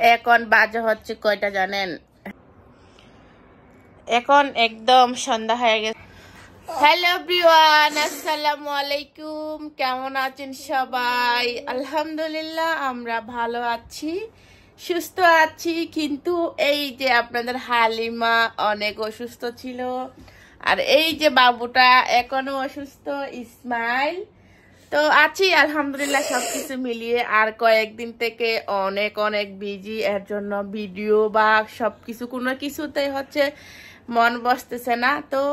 এখন বাজে হচ্ছে কয়টা জানেন? এখন একদম সন্ধ্যা হয়ে গেছে। হ্যালো এভরিওয়ান, আসসালামু আলাইকুম। কেমন আছেন সবাই? আলহামদুলিল্লাহ আমরা ভালো আছি, সুস্থ আছি। কিন্তু এই যে আপনাদের হালিমা অনেক অসুস্থ ছিল, আর এই যে বাবুটা এখনো অসুস্থ, ইসমাইল। তো আছি আলহামদুলিল্লাহ সবকিছু মিলিয়ে। আর কয়েকদিন থেকে অনেক অনেক বিজি, এর জন্য ভিডিও বা সবকিছু কোনো কিছুতেই হচ্ছে মন বসতেছে না। তো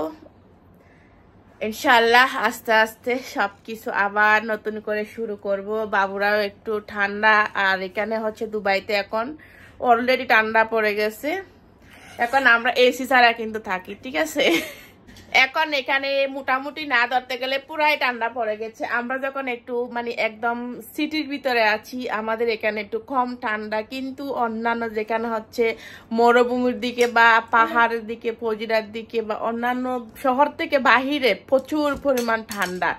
ইনশাল্লাহ আস্তে আস্তে সবকিছু আবার নতুন করে শুরু করব। বাবুরাও একটু ঠান্ডা, আর এখানে হচ্ছে দুবাইতে এখন অলরেডি ঠান্ডা পড়ে গেছে। এখন আমরা এসি ছাড়া কিন্তু থাকি, ঠিক আছে। এখন এখানে মোটামুটি না ধরতে গেলে পুরাই ঠান্ডা পড়ে গেছে। আমরা যখন একটু মানে একদম সিটির ভিতরে আছি, আমাদের এখানে একটু কম ঠান্ডা, কিন্তু অন্যান্য যেখানে হচ্ছে মরুভূমির দিকে বা পাহাড়ের দিকে, ফজিরার দিকে বা অন্যান্য শহর থেকে বাহিরে প্রচুর পরিমাণ ঠান্ডা।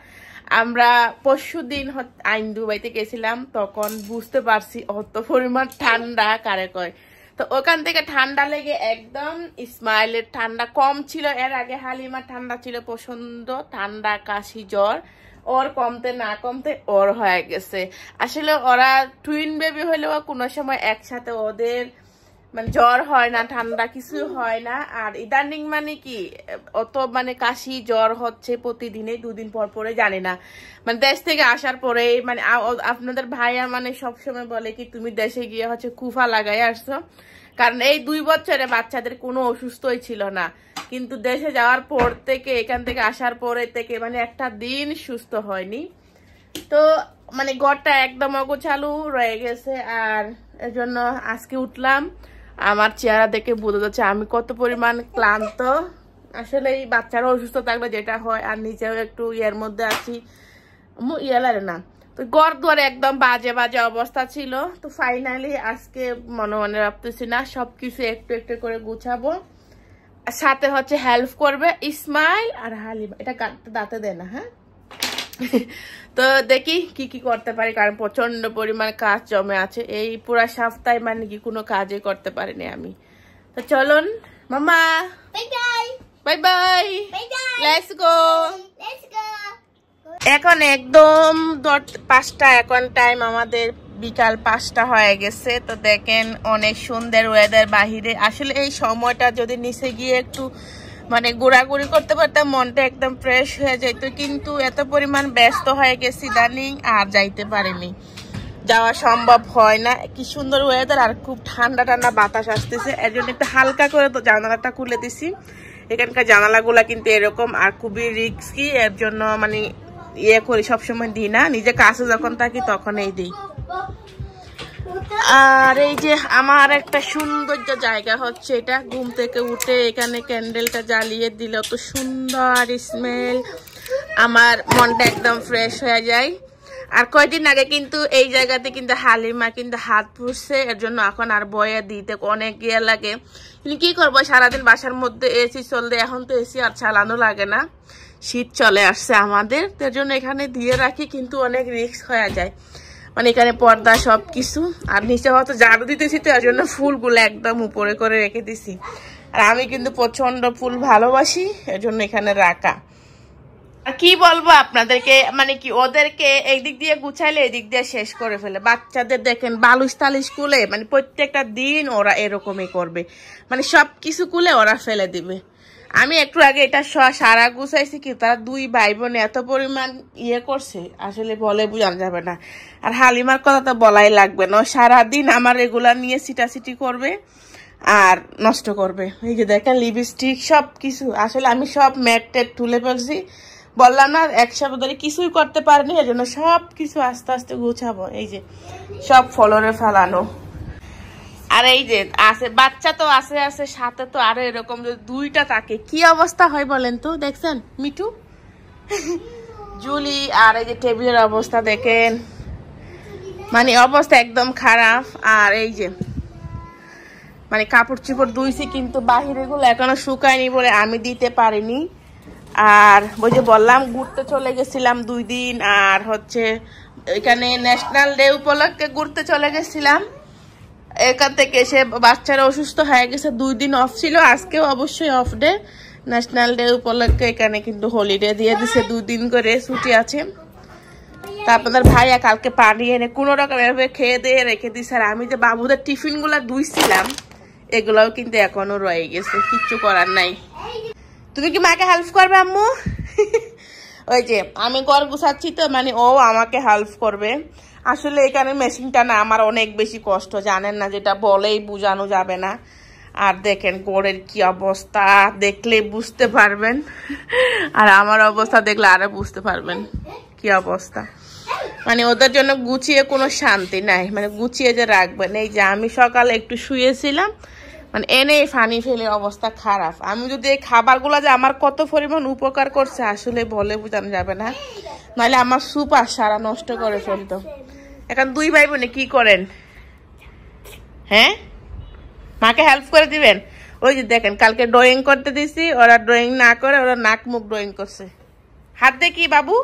আমরা পরশুদিন আইন দুবাইতে গেছিলাম, তখন বুঝতে পারছি অত পরিমাণ ঠান্ডা কারে কয়। তো ওখান থেকে ঠান্ডা লেগে একদম ইসমাইলের ঠান্ডা কম ছিল। এর আগে হালিমার ঠান্ডা ছিল প্রচন্ড, ঠান্ডা কাশি জ্বর, ওর কমতে না কমতে ওর হয়ে গেছে। আসলে ওরা টুইন বেবি হলেও কোনো সময় একসাথে ওদের মানে জ্বর হয় না, ঠান্ডা কিছু হয় না। আর ইদানিং মানে কি অত মানে কাশি জ্বর হচ্ছে প্রতিদিনে, দুদিন পর পরে, জানি না মানে দেশ থেকে আসার পরে মানে আপনাদের ভাইয়া মানে সবসময় বলে কি তুমি দেশে গিয়ে হচ্ছে কুফা লাগাই আসছো, কারণ এই 2 বছরে বাচ্চাদের কোনো অসুস্থই ছিল না। কিন্তু দেশে যাওয়ার পর থেকে, এখান থেকে আসার পরে থেকে মানে একটা দিন সুস্থ হয়নি। তো মানে ঘরটা একদম অগোছালো রয়ে গেছে। আর এর জন্য আজকে উঠলাম, আমার চেহারা দেখে বোঝা যাচ্ছে আমি কত পরিমাণ ক্লান্ত। আসলে এই বাচ্চারা অসুস্থ থাকলে যেটা হয়, আর নিজেও একটু ইয়ের মধ্যে আছি, লাগে না। তো ঘর দুয়ারে একদম বাজে বাজে অবস্থা ছিল। তো ফাইনালি আজকে মনে রাখতেছি না, সবকিছু একটু একটু করে গুছাবো। সাথে হচ্ছে হেল্প করবে ইসমাইল আর হালিমা। এটা দাঁতে দেয় না, হ্যাঁ। তো দেখি কি কি করতে পারি, কারণ প্রচন্ড পরিমাণ কাজ জমে আছে। এই পুরা সপ্তাহে মানে কি কোনো কাজই করতে পারিনি আমি। তো চলুন মামা, বাই বাই, লেটস গো। এখন একদম 5টা, এখন টাইম আমাদের বিকাল 5টা হয়ে গেছে। তো দেখেন অনেক সুন্দর ওয়েদার বাহিরে। আসলে এই সময়টা যদি নিচে গিয়ে একটু মানে ঘোরাঘুরি করতে পারতাম, মনটা একদম ফ্রেশ হয়ে যেত। কিন্তু এত পরিমাণ ব্যস্ত হয়ে গেছি ইদানিং, আর যাইতে পারিনি, যাওয়া সম্ভব হয় না। কি সুন্দর ওয়েদার, আর খুব ঠান্ডা ঠান্ডা বাতাস আসতেছে। এর জন্য একটু হালকা করে তো জানালাটা খুলে দিছি। এখানকার জানালাগুলা কিন্তু এরকম, আর খুবই রিস্কি। এর জন্য মানে ইয়ে করি, সবসময় দিই না, নিজে কাছে যখন থাকি তখন এই দিই। আর এই যে আমার একটা সৌন্দর্য জায়গা হচ্ছে এটা, ঘুম থেকে উঠে এখানে ক্যান্ডেলটা জ্বালিয়ে দিলে তো সুন্দর স্মেল, আমার মনটা একদম ফ্রেশ হয়ে যায়। আর কয়দিন আগে কিন্তু এই জায়গাতে কিন্তু হালিমা কিন্তু হাত পুড়ছে, এর জন্য এখন আর বয়ে দিতে অনেক ইয়ে লাগে। কিন্তু কি করবো, সারাদিন বাসার মধ্যে এসি চলতে, এখন তো এসি আর চালানো লাগে না, শীত চলে আসছে আমাদের। তার জন্য এখানে দিয়ে রাখি, কিন্তু অনেক রিস্ক হয়ে যায়। মানে এখানে পর্দা সব কিছু, আর নিচে হয়তো ঝাড়ু দিতেছি, তো এর জন্য ফুলগুলো একদম উপরে করে রেখে দিছি। আর আমি কিন্তু প্রচন্ড ফুল ভালোবাসি, এর জন্য এখানে রাখা। আর কি বলবো আপনাদেরকে, মানে কি ওদেরকে একদিক দিয়ে গুছাইলে এদিক দিয়ে শেষ করে ফেলে। বাচ্চাদের দেখেন বালুস তালিশ কুলে, মানে প্রত্যেকটা দিন ওরা এরকমই করবে, মানে সবকিছু কুলে ওরা ফেলে দিবে। আমি একটু আগে এটা সারা গুছাইছি, কি তারা 2 ভাই বোন এত পরিমাণ ইয়ে করছে, আসলে বলে বুঝানো যাবে না। আর হালিমার কথা তো বলাই লাগবে না, সারাদিন আমার রেগুলার নিয়ে সিটাসিটি করবে আর নষ্ট করবে। এই যে দেখেন লিপস্টিক সবকিছু, আসলে আমি সব ম্যাট টেট তুলে ফেলছি। বললাম না এক সপ্তাহ ধরে কিছুই করতে পারিনি, এর জন্য সবকিছু আস্তে আস্তে গুছাবো। এই যে সব ফলরে ফেলানো। আর এই যে আছে বাচ্চা তো আছে সাথে, তো আরো এরকম যদি 2টা থাকে কি অবস্থা হয় বলেন তো। দেখছেন মিঠু, জুলি। আর এই যে টেবিলের অবস্থা দেখেন, মানে অবস্থা একদম খারাপ। আর এই যে মানে কাপড় চোপড় ধুইছি, কিন্তু বাহিরে গুলো এখনো শুকায়নি বলে আমি দিতে পারিনি। আর ওই যে বললাম ঘুরতে চলে গেছিলাম 2 দিন, আর হচ্ছে এখানে ন্যাশনাল ডে উপলক্ষে ঘুরতে চলে গেছিলাম। এখান থেকে এসে বাচ্চারা অসুস্থ হয়ে গেছে, 2 দিন অফ ছিল, আজকেও অবশ্যই অফ ডে, ন্যাশনাল ডে উপলক্ষে এখানে কিন্তু হলিডে দিয়ে দিছে, 2 দিন করে ছুটি আছে। তা আপনাদের ভাইয়া কালকে পানি এনে কোনো রকম এভাবে খেয়ে দিয়ে রেখে দিছে। আর আমি যে বাবুদের টিফিন গুলা ধুইছিলাম এগুলাও কিন্তু এখনো রয়ে গেছে, কিচ্ছু করার নাই। তুমি কি মাকে হেল্প করবে আম্মু? ওই যে আমি ঘর গুছাচ্ছি তো, মানে ও আমাকে হেল্প করবে। আসলে এখানে মেশিনটা না আমার অনেক বেশি কষ্ট, জানেন না, যেটা বলেই বোঝানো যাবে না। আর দেখেন গোড়ের কি অবস্থা, দেখলে বুঝতে পারবেন, আর আমার অবস্থা দেখলে আরো বুঝতে পারবেন কি অবস্থা। মানে ওদের জন্য গুছিয়ে কোনো শান্তি নাই, মানে গুছিয়ে যে রাখবেন। এই যে আমি সকালে একটু শুয়েছিলাম, মানে এনে ফানি ফেলে অবস্থা খারাপ। আমি যদি এই খাবারগুলো যে আমার কত পরিমাণ উপকার করছে আসলে বলে বোঝানো যাবে না, নাহলে আমার সুপার সারা নষ্ট করে ফেলতো। এখন 2 ভাই বোনে কি করেন? হ্যাঁ, মাকে হেল্প করে দিবেন। ওই যে দেখেন কালকে ড্রয়িং করতে দিছি, ওরা ড্রয়িং না করে ওরা নাক মুখ ড্রয়িং করছে। হাত দিয়ে কি বাবু?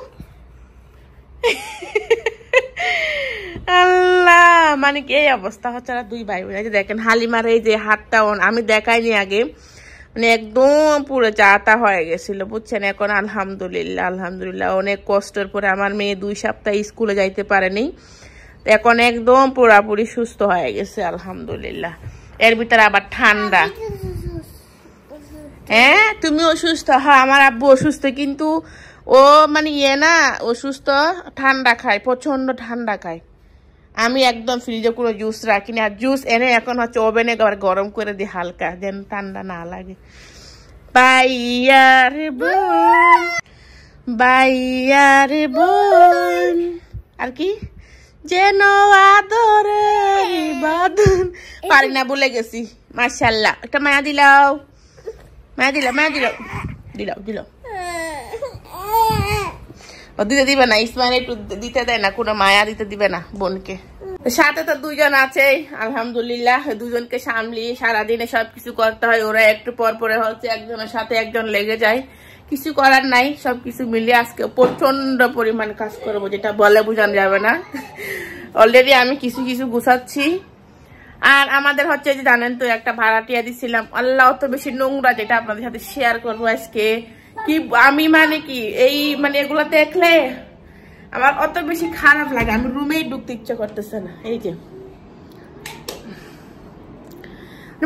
আল্লাহ, মানে কি এই অবস্থা হচ্ছে। 2 ভাই বোন দেখেন হালিমার এই যে হাতটা আমি দেখাইনি আগে, মানে একদম পুরো চাটা হয়ে গেছিল বুঝছেন। এখন আলহামদুলিল্লাহ আলহামদুলিল্লাহ অনেক কষ্টের পরে আমার মেয়ে 2 সপ্তাহ স্কুলে যাইতে পারেনি, এখন একদম পুরাপুরি সুস্থ হয়ে গেছে আলহামদুলিল্লাহ। এর ভিতরে আবার ঠান্ডা। হ্যাঁ তুমি অসুস্থ? হ্যাঁ আমার আব্বু অসুস্থ, কিন্তু ও মানে না অসুস্থ, ঠান্ডা খায়, প্রচন্ড ঠান্ডা খায়। আমি একদম ফ্রিজে কোনো জুস রাখিনি, আর জুস এনে এখন হচ্ছে ওভেনে গরম করে দিই হালকা, যেন ঠান্ডা না লাগে। বাইয়ার বোন বাইয়ার বোন, আর কি যেন আদরের বাঁধন, পারি না ভুলে গেছি। মাশাআল্লাহ, একটা মায়া দিলাও, মায়া দিলাও, মায়া দিলাও, দিলাও দিলাও। ও দিতে দিবে না, ইসমাইল একটু দিতে দেয় না, কোনো মায়া দিতে দিবে না বোনকে। সাথে তো 2 জন আছে আলহামদুলিল্লাহ, 2 জনকে সামলিয়ে সারাদিনে সবকিছু করতে হয়। ওরা একটু পর পরে হচ্ছে একজনের সাথে একজন লেগে যায়, কিছু করার নাই। সবকিছু মিলিয়ে আজকে প্রচন্ড পরিমাণ কাজ করবো, যেটা বলে বোঝানো যাবে না। অলরেডি আমি কিছু কিছু গুছাচ্ছি। আর আমাদের হচ্ছে যে জানেন তো একটা ভাড়াটিয়া দিছিলাম, আল্লাহ অত বেশি নোংরা, যেটা আপনাদের সাথে শেয়ার করবো আজকে। কি আমি মানে কি এই মানে এগুলো দেখলে আমার অত বেশি খারাপ লাগে, আমি রুমেই ঢুকতে ইচ্ছা করতেছে না। এই যে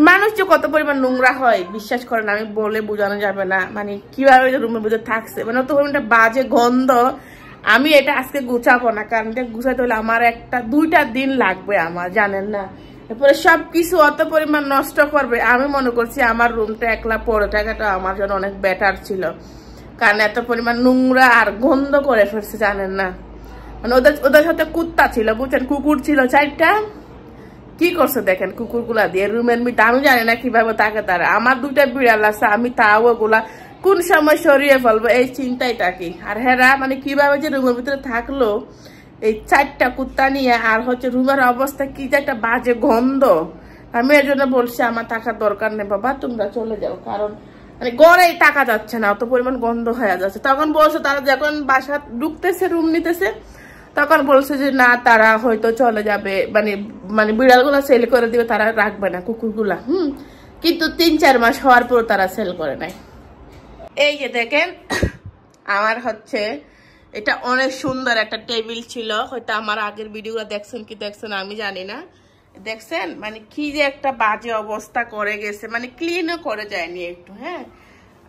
মানুষ যে কত পরিমাণ নোংরা হয় বিশ্বাস করেন, আমি বলে বোঝানো যাবে না। মানে কিভাবে রুমের ভিতরে থাকছে, মানে অত পরিমাণ বাজে গন্ধ। আমি এটা আজকে গুছাবো না, কারণ এটা গুছাতে হলে আমার 1-2টা দিন লাগবে আমার, জানেন না। এরপরে সবকিছু অত পরিমাণ নষ্ট করবে। আমি মনে করছি আমার রুমটা একলা পড়ে থাকাটা আমার জন্য অনেক বেটার ছিল, কারণ এত পরিমাণ নোংরা আর গন্ধ করে ফেলছে, জানেন না। মানে ওদের সাথে কুত্তা ছিল বুঝছেন, কুকুর ছিল 4টা। কি করছে দেখেন কুকুরগুলা দিয়ে রুমের মধ্যে, আমি জানি না কিভাবে তাকে তারা। আমার 2টা বিড়াল আছে, আমি তাও ওগুলা কোন সময় সরিয়ে ফেলবো এই চিন্তাই থাকি। আর হেরা মানে কিভাবে যে রুমের ভিতরে থাকলো এই 4টা কুত্তা নিয়ে, আর হচ্ছে রুমের অবস্থা কি যে একটা বাজে গন্ধ। আমি এর জন্য বলছি আমার থাকার দরকার নেই বাবা, তোমরা চলে যাও, কারণ মানে গড়েই টাকা যাচ্ছে না, অত পরিমাণ গন্ধ হয়ে যাচ্ছে। তখন বলছে তারা যখন বাসা ঢুকতেছে রুম নিতেছে, তখন বলছে যে না তারা হয়তো চলে যাবে, মানে মানে বিড়ালগুলা সেল করে দিবে, তারা রাখবে না কুকুরগুলা। কিন্তু 3-4 মাস হওয়ার পর তারা সেল করে নাই। এই যে দেখেন আমার হচ্ছে এটা অনেক সুন্দর একটা টেবিল ছিল, হয়তো আমার আগের ভিডিওগুলো দেখছেন কি দেখছেন আমি জানি না, দেখছেন মানে কি যে একটা বাজে অবস্থা করে গেছে, মানে ক্লিনও করে যায়নি একটু। হ্যাঁ,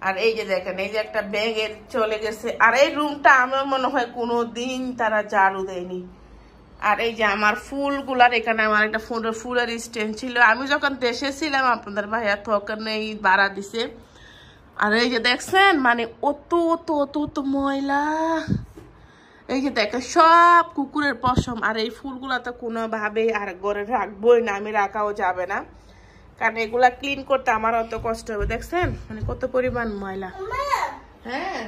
আর এই যে দেখেন এই যে একটা ব্যাগে চলে গেছে। আর এই রুমটা আমার মনে হয় কোনো দিন তারা ঝাড়ু দেয়নি। আর এই যে আমার ফুলগুলার এখানে আমার একটা ফুলের স্ট্যান্ড ছিল, আমি যখন দেশে ছিলাম আপনাদের ভাইয়া তখন এই ভাড়া দিছে। আর এই যে দেখছেন মানে অত অত অত অত ময়লা, এই যে দেখেন সব কুকুরের পশম। আর এই ফুলগুলা তো কোনোভাবেই আর ঘরে রাখবোই না, আমি রাখাও যাবে না, কারণ এগুলা ক্লিন করতে আমার অত কষ্ট হবে। দেখছেন মানে কত পরিমাণ ময়লা। হ্যাঁ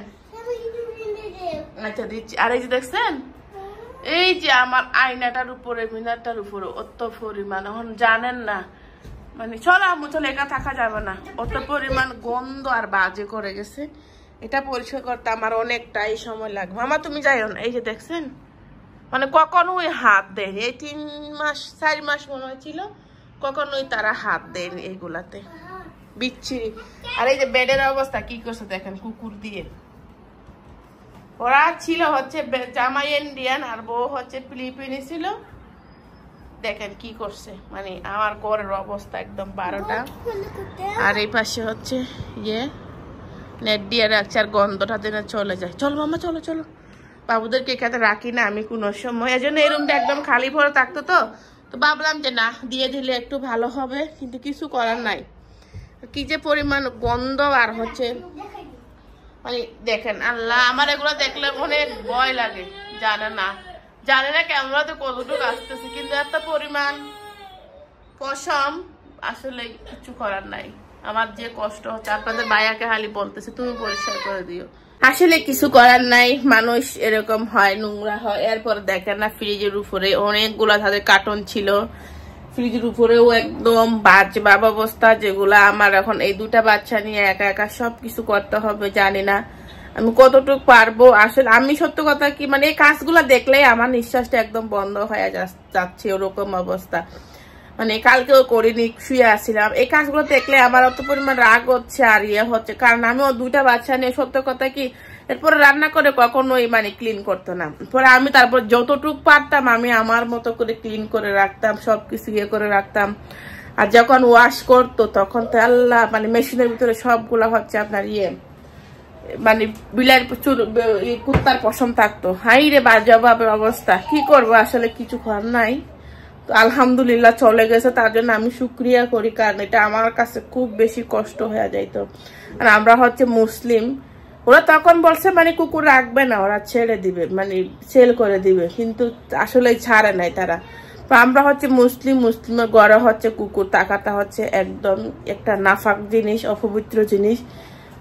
আচ্ছা দিচ্ছি। আর এই যে দেখছেন এই যে আমার আয়নাটার উপরে মিনারটার উপরে অত পরিমাণ, এখন জানেন না মানে চলো আমি চলে একা থাকা যাবে না, অত পরিমাণ গন্ধ আর বাজে করে গেছে। এটা পরিষ্কার করতে আমার অনেকটাই সময় লাগবে। মামা তুমি যাইও না। এই যে দেখছেন মানে কখনো ওই হাত দেয়, এই 3 মাস 4 মাস মনে হয়েছিল কখনোই তারা হাত দেয়নি এইগুলাতে, বিচ্ছিরি। আর এই যে বেডের অবস্থা কি করছে দেখেন, কুকুর দিয়ে। ওরা ছিল হচ্ছে জামাই ইন্ডিয়ান আর বউ হচ্ছে ফিলিপিনি ছিল, দেখেন কি করছে। মানে আমার ঘরের অবস্থা একদম 12টা। আর এই পাশে হচ্ছে নেট দিয়ে রাখছে, আর গন্ধটা দিনে চলে যায়। চলো মামা চলো চলো, বাবুদেরকে এখানে রাখি না আমি কোনো সময়, এই জন্য এই রুমটা একদম খালি ভরে থাকতো। তো ভাবলাম যে না, দিয়ে দিলে একটু ভালো হবে, কিন্তু কিছু করার নাই। কি যে পরিমাণ গন্ধ আর হচ্ছে, মানে দেখেন আল্লাহ, আমার এগুলো দেখলে অনেক ভয় লাগে। জানে না ক্যামেরাতে কতটুকু আসতেছে, কিন্তু এত পরিমাণ পশম, আসলে কিছু করার নাই। আমার যে কষ্ট হচ্ছে, আপনাদের ভাইয়াকে খালি বলতেছে তুমি পরিষ্কার করে দিও। আসলে কিছু করার নাই, মানুষ এরকম হয়, নোংরা হয়। এরপর দেখেন না, ফ্রিজের উপরে অনেকগুলা তাদের কার্টন ছিল, ফ্রিজের উপরেও একদম বাজে অবস্থা, যেগুলা আমার এখন এই 2টা বাচ্চা নিয়ে একা একা সবকিছু করতে হবে। জানি না আমি কতটুকু পারবো। আসলে আমি সত্য কথা কি, মানে এই কাজগুলা দেখলেই আমার নিঃশ্বাসটা একদম বন্ধ হয়ে যাচ্ছে, ওরকম অবস্থা। মানে কালকেও করিনি, শুয়ে আসছিলাম। এই কাজগুলো দেখলে আমার অত পরিমাণ রাগ হচ্ছে আর হচ্ছে, কারণ আমিও 2টা বাচ্চা নিয়ে সত্য কথা কি এরপরে রান্না করে কখনোই মানে ক্লিন করতো না। পরে আমি তারপর যতটুকু পারতাম আমি আমার মতো করে ক্লিন করে রাখতাম, সবকিছু করে রাখতাম। আর যখন ওয়াশ করতো তখন তো আল্লাহ, মানে মেশিনের ভিতরে সবগুলা হচ্ছে আপনার মানে বিলার কুত্তার পশম থাকতো। হাই রে বাজে অবস্থা, কি করবো, আসলে কিছু করার নাই। তো আলহামদুলিল্লাহ চলে গেছে, তার জন্য আমি শুক্রিয়া করি, কারণ এটা আমার কাছে খুব বেশি কষ্ট হয়ে যাইতো। আর আমরা হচ্ছে মুসলিম, ওরা তখন বলছে মানে কুকুর রাখবে না, ওরা ছেড়ে দিবে, মানে সেল করে দিবে, কিন্তু আসলে ছাড়ে নাই তারা। তো আমরা হচ্ছে মুসলিমের ঘরে হচ্ছে কুকুর থাকাটা হচ্ছে একদম একটা নাফাক জিনিস, অপবিত্র জিনিস।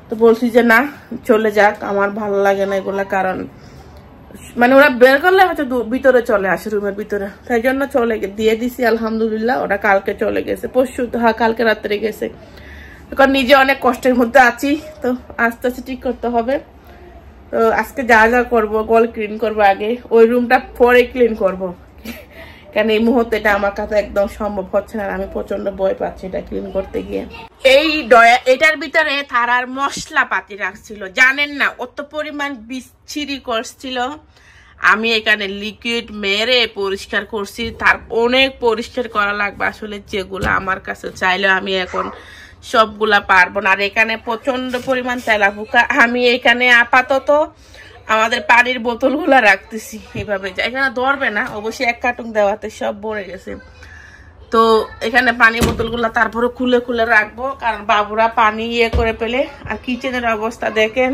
তো বলছি যে না, চলে যাক, আমার ভালো লাগে না এগুলা, কারণ মানে ওরা বের করলে হচ্ছে ভিতরে চলে আসে, রুমের ভিতরে। তাই জন্য দিয়ে দিছি আলহামদুলিল্লাহ। ওরা কালকে চলে গেছে, পরশু, হ্যাঁ কালকে রাত্রে গেছে। এখন নিজে অনেক কষ্টের মধ্যে আছি, তো আস্তে আস্তে ঠিক করতে হবে। তো আজকে যা যা করবো, গল ক্লিন করবো আগে, ওই রুমটা পরে ক্লিন করব। কারণ এই মুহূর্তে এটা আমার কাছে একদম সম্ভব হচ্ছে না, আমি প্রচন্ড ভয় পাচ্ছি এটা ক্লিন করতে গিয়ে। এটার ভিতরে তারার মশলা পাতি রাখছিল, জানেন না অত পরিমাণ বিচ্ছিরি করছিল। আমি এখানে লিকুইড মেরে পরিষ্কার করছি, তার অনেক পরিষ্কার করা লাগবে আসলে, যেগুলো আমার কাছে চাইলে আমি এখন সবগুলা পারবো না। আর এখানে প্রচন্ড পরিমাণ তেলাপোকা। আমি এখানে আপাতত আমাদের পানির বোতলগুলা রাখতেছি এইভাবে, এখানে ধরবে না অবশ্যই, 1 কার্টুন দেওয়াতে সব ভরে গেছে। তো এখানে পানির বোতলগুলা তারপরে খুলে খুলে রাখবো, কারণ বাবুরা পানি করে পেলে। আর কিচেনের অবস্থা দেখেন,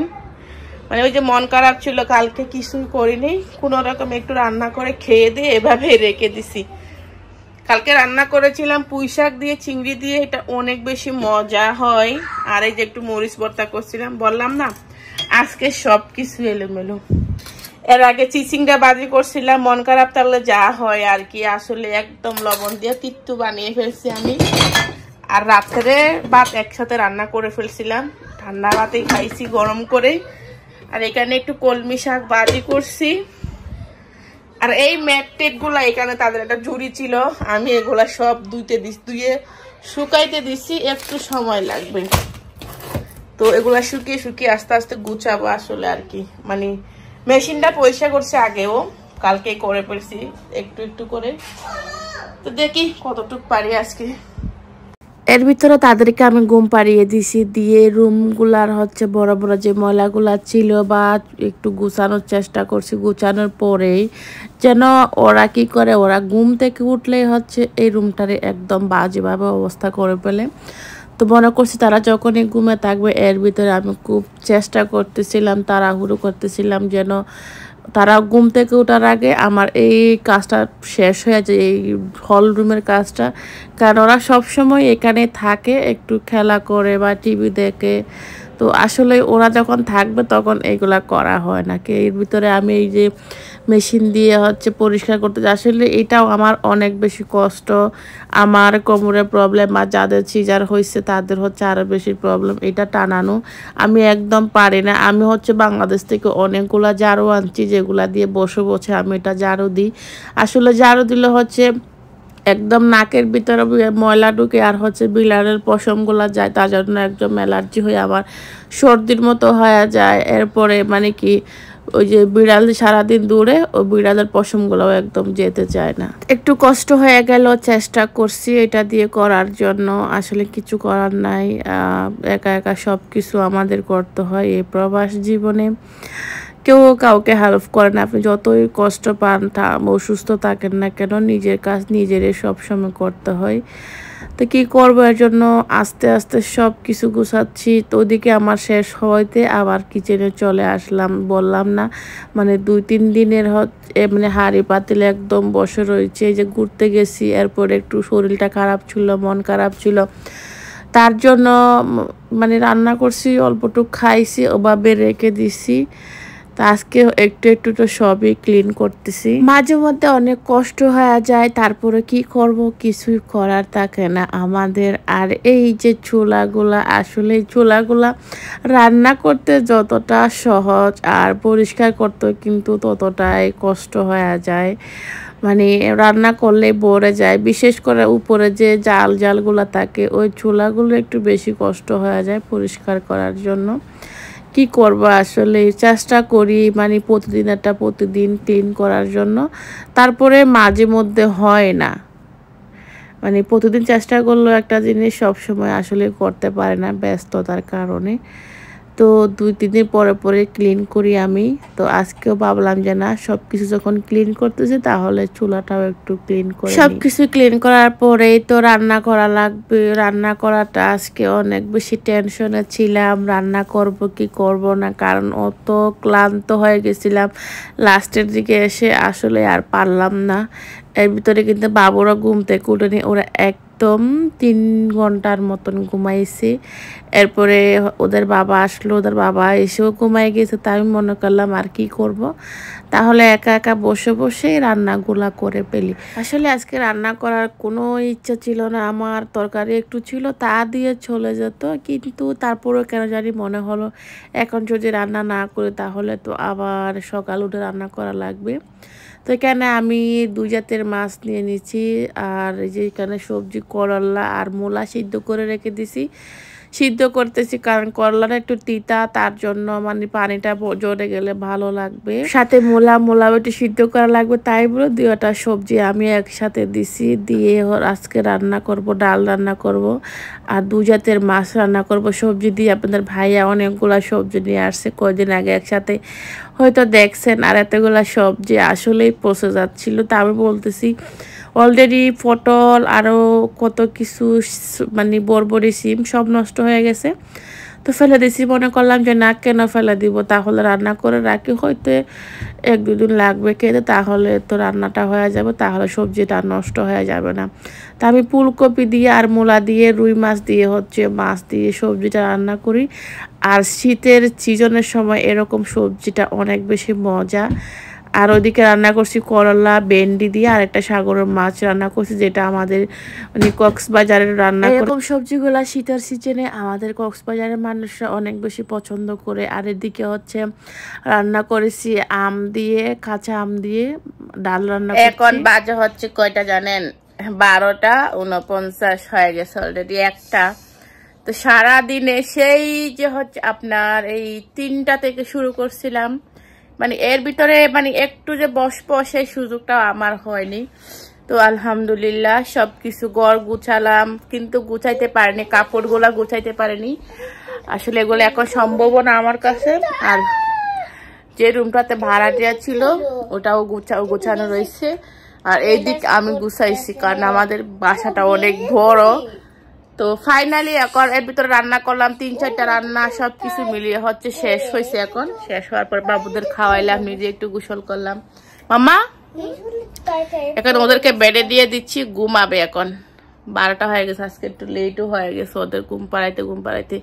মানে ওই যে মন খারাপ ছিল, কালকে কিছুই করিনি, কোনো রকম একটু রান্না করে খেয়ে দিয়ে এভাবে রেখে দিছি। কালকে রান্না করেছিলাম পুঁই শাক দিয়ে, চিংড়ি দিয়ে, এটা অনেক বেশি মজা হয়। আর এই যে একটু মরিচ ভর্তা করছিলাম, বললাম না আজকে সবকিছু এলোমেলো। এর আগে চিচিংটা বাজি করছিলাম, মন খারাপ থাকলে যা হয় আর কি, আসলে একদম লবণ দিয়ে তিত্তু বানিয়ে ফেলছি আমি। আর রাত্রে ভাত একসাথে রান্না করে ফেলছিলাম, ঠান্ডা ভাতেই খাইছি গরম করে। আর এখানে একটু কলমি শাক বাজি করছি। আর এই ম্যাটটেপ গুলা এখানে তাদের একটা ঝুড়ি ছিল, আমি এগুলা সব ধুয়ে শুকাইতে দিচ্ছি, একটু সময় লাগবে। তো এগুলা শুকিয়ে শুকিয়ে আস্তে আস্তে গুছাবো আসলে আর কি। মানে মেশিনটা পরিষ্কার করছে আগেও, কালকে করে ফেলছি একটু একটু করে। তো দেখি কতটুকু পারি আজকে। এর ভিতরে তাদেরকে আমি ঘুম পাড়িয়ে দিছি, দিয়ে রুমগুলার হচ্ছে বড় বড় যে ময়লাগুলা ছিল বা একটু গুছানোর চেষ্টা করছি। গুছানোর পরেই যেন ওরা কি করে, ওরা ঘুম থেকে উঠলেই হচ্ছে এই রুমটারে একদম বাজেভাবে অবস্থা করে ফেলে। তো মনে করছি তারা যখনই ঘুমে থাকবে, এর ভিতরে আমি খুব চেষ্টা করতেছিলাম, তাড়াহুড়ো করতেছিলাম যেন তারা ঘুম থেকে ওঠার আগে আমার এই কাজটা শেষ হয়ে যায়, এই হল রুমের কাজটা। কারণ ওরা সবসময় এখানে থাকে, একটু খেলা করে বা টিভি দেখে। তো আসলে ওরা যখন থাকবে তখন এগুলা করা হয় না। এর ভিতরে আমি এই যে মেশিন দিয়ে হচ্ছে পরিষ্কার করতে, আসলে এটাও আমার অনেক বেশি কষ্ট। আমার কোমরের প্রবলেম আর যাদের সিজার হয়েছে তাদের হচ্ছে আরও বেশি প্রবলেম, এটা টানানো আমি একদম পারি না। আমি হচ্ছে বাংলাদেশ থেকে অনেকগুলা ঝাড়ু আনছি, যেগুলা দিয়ে বসে বসে আমি এটা ঝাড়ু দিই। আসলে ঝাড়ু দিলে হচ্ছে একদম নাকের ভিতরে ময়লা ঢুকে আর হচ্ছে বিলারের পশমগুলা যায়, তার জন্য একদম অ্যালার্জি হয়ে আবার সর্দির মতো হয়ে যায়। এরপরে মানে কি ওই যে বিড়াল সারাদিন দূরে, ওই বিড়ালের পশমগুলোও একদম যেতে চায় না। একটু কষ্ট হয়ে গেল, চেষ্টা করছি এটা দিয়ে করার জন্য, আসলে কিছু করার নাই। একা একা সব কিছু আমাদের করতে হয় এই প্রবাস জীবনে। কেউ কাউকে হেল্প করে না, আপনি যতই কষ্ট পান অসুস্থ থাকেন না কেন, নিজের কাজ নিজেরই সবসময় করতে হয়। তো কি করবো, এর জন্য আস্তে আস্তে সব কিছু গুছাচ্ছি। তো ওদিকে আমার শেষ হইতে আবার কিচেনে চলে আসলাম, বললাম না মানে 2-3 দিনের মানে হাঁড়ি পাতিল একদম বসে রয়েছে। এই যে ঘুরতে গেছি, এরপরে একটু শরীরটা খারাপ ছিল, মন খারাপ ছিল, তার জন্য মানে রান্না করছি, অল্পটুকু খাইছি, ওভাবে রেখে দিছি। তা আজকে একটু একটু তো সবই ক্লিন করতেছি। মাঝে মধ্যে অনেক কষ্ট হয়ে যায়, তারপরে কি করব, কিছুই করার থাকে না আমাদের। আর এই যে চুলাগুলা, আসলে চুলাগুলা রান্না করতে যতটা সহজ আর পরিষ্কার করতে কিন্তু ততটাই কষ্ট হয়ে যায়। মানে রান্না করলে ভরে যায়, বিশেষ করে উপরে যে জালগুলা থাকে ওই চুলাগুলো একটু বেশি কষ্ট হয়ে যায় পরিষ্কার করার জন্য। কি করব, আসলে চেষ্টা করি মানে প্রতিদিন ক্লিন করার জন্য, তারপরে মাঝে মধ্যে হয় না। মানে প্রতিদিন চেষ্টা করলেও একটা জিনিস সবসময় আসলে করতে পারে না ব্যস্ততার কারণে। তো 2-3 দিন পরে পরে ক্লিন করি আমি। তো আজকেও ভাবলাম যে না, সব কিছু যখন ক্লিন করতেছি তাহলে চুলাটাও একটু ক্লিন করে সব কিছু ক্লিন করার পরেই তো রান্না করা লাগবে। রান্না করাটা আজকে অনেক বেশি টেনশনে ছিলাম, রান্না করব কি করব না, কারণ অত ক্লান্ত হয়ে গেছিলাম লাস্টের দিকে এসে, আসলে আর পারলাম না। এর ভিতরে কিন্তু বাবুরা ঘুম থেকে উঠেনি, ওরা একদম 3 ঘন্টার মতন ঘুমাইছে। এরপরে ওদের বাবা আসলো, ওদের বাবা এসেও ঘুমাই গেছে। তাই আমি মনে করলাম আর কি করব, তাহলে একা একা বসে বসে রান্নাগুলা করে ফেলি। আসলে আজকে রান্না করার কোনো ইচ্ছা ছিল না আমার, তরকারি একটু ছিল তা দিয়ে চলে যেত, কিন্তু তারপরেও কেন জানি মনে হলো এখন যদি রান্না না করি তাহলে তো আবার সকাল উঠে রান্না করা লাগবে। তো এখানে আমি 2 জাতের মাছ নিয়ে নিচ্ছি, আর এই যে এখানে সবজি করলা আর মূলা সিদ্ধ করে রেখে দিছি। সিদ্ধ করতেছি কারণ করলাটা একটু তিতা, তার জন্য মানে পানিটা জড়ে গেলে ভালো লাগবে। সাথে মূলাও একটু সিদ্ধ করা লাগবে, তাই বলে 2টা সবজি আমি একসাথে দিছি। দিয়ে আজকে রান্না করব, ডাল রান্না করব আর 2 জাতের মাছ রান্না করব সবজি দিয়ে। আপনাদের ভাইয়া অনেকগুলা সবজি নিয়ে আসছে কয়েকদিন আগে, একসাথে হয়তো দেখছেন। আর এতগুলা সবজি আসলেই পচে যাচ্ছিল। তা আমি বলতেছি অলরেডি পটল আরও কত কিছু মানে বরবরি সিম সব নষ্ট হয়ে গেছে, তো ফেলে দিছি। মনে করলাম যে না, কেন ফেলে দিব, তাহলে রান্না করে রাখি, হয়তো 1-2 দিন লাগবে খেতে, তাহলে তো রান্নাটা হয়ে যাবে, তাহলে সবজিটা নষ্ট হয়ে যাবে না। তা আমি ফুলকপি দিয়ে আর মূলা দিয়ে রুই মাছ দিয়ে মাছ দিয়ে সবজিটা রান্না করি। আর শীতের সিজনের সময় এরকম সবজিটা অনেক বেশি মজা। আর ওদিকে রান্না করছি করলা ভেন্ডি দিয়ে, আর একটা সাগরের মাছ রান্না করছি, যেটা আমাদের মানে কক্সবাজারের রান্না। এরকম সবজিগুলা শীতের সিজনে আমাদের কক্সবাজারের মানুষরা অনেক বেশি পছন্দ করে। আর এদিকে রান্না করেছি আম দিয়ে, কাঁচা আম দিয়ে ডাল রান্না করছি। এখন বাজে হচ্ছে কয়টা জানেন, 12:49 হয়ে গেছে অলরেডি 1টা। তো সারাদিনে সেই যে আপনার এই 3টা থেকে শুরু করছিলাম, মানে এর ভিতরে মানে একটু যে বসবো সেই সুযোগটা আমার হয়নি। তো আলহামদুলিল্লাহ সবকিছু ঘর গুছালাম, কিন্তু গুছাইতে পারিনি, কাপড়গুলা গুছাইতে পারিনি। আসলে এগুলো এখন সম্ভব না আমার কাছে। আর যে রুমটাতে ভাড়া দেওয়া ছিল ওটাও গুছানো রয়েছে। আর এই দিক আমি গুছাইছি, কারণ আমাদের বাসাটা অনেক বড়। তো ফাইনালি এখন এর ভিতরে রান্না করলাম 3-4টা রান্না, সবকিছু মিলিয়ে শেষ হয়েছে। এখন শেষ হওয়ার পর বাবুদের খাওয়াইলাম, নিজে একটু গোসল করলাম। মামা এখন ওদেরকে বেডে দিয়ে দিচ্ছি, ঘুমাবে। এখন 12টা হয়ে গেছে, আজকে একটু লেটও হয়ে গেছে ওদের ঘুম পাড়াইতে।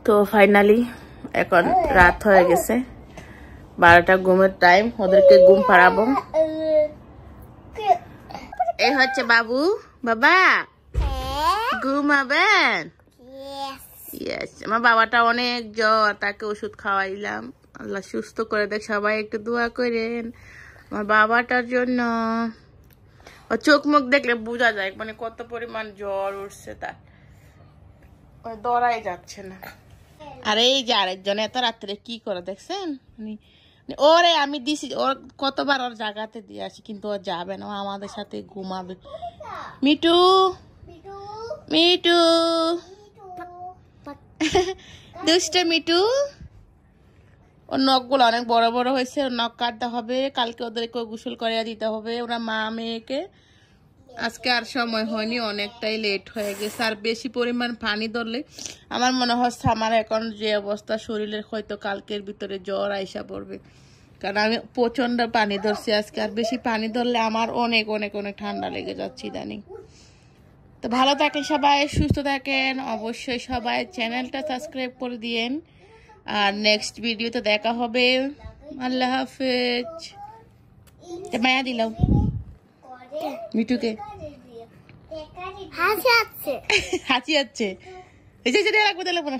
তো ফাইনালি এখন রাত হয়ে গেছে, 12টা ঘুমের টাইম, ওদেরকে ঘুম পাড়াবো। এই হচ্ছে বাবু, বাবা ঘুমাবেন? ইয়েস। আমার বাবাটা অনেক জ্বর, তাকে ওষুধ খাওয়াইলাম, আল্লাহ সুস্থ করে দেখ। সবাই একটু দোয়া করেন আমার বাবাটার জন্য। ওর চোখ মুখ দেখলে বোঝা যায় মানে কত পরিমাণ জ্বর উঠছে তার, দৌড়াই যাচ্ছে না। আর এই যে আরেকজন এত রাত্রে কি করে দেখছেন, ওরে আমি দিছি, ওর কতবার ওর জায়গাতে দিয়ে আসি কিন্তু ও যাবে না, ও আমাদের সাথে ঘুমাবে। মিটু মিটু দুষ্ট মিটু, ওর নখগুলো অনেক বড় বড় হয়েছে, ওর নখ কাটতে হবে, কালকে ওদেরকে গোসল করিয়ে দিতে হবে ওরা মা মেয়েকে। আজকে আর সময় হয়নি, অনেকটাই লেট হয়ে গেছে। আর বেশি পরিমাণ পানি ধরলে আমার মনে হচ্ছে আমার এখন যে অবস্থা শরীরের হয়তো কালকের ভিতরে জ্বর আইসা পড়বে, কারণ আমি প্রচন্ড পানি ধরছি আজকে। আর বেশি পানি ধরলে আমার অনেক অনেক অনেক ঠান্ডা লেগে যাচ্ছে ইদানিং। তো ভালো থাকেন সবাই, সুস্থ থাকেন, অবশ্যই সবাই চ্যানেলটা সাবস্ক্রাইব করে দিয়েন। আর নেক্সট ভিডিওতে দেখা হবে। আল্লাহ হাফেজ। মায়া দিলাম মিঠুকে হাসি আছে, এই যে লাগবে দিলাম না।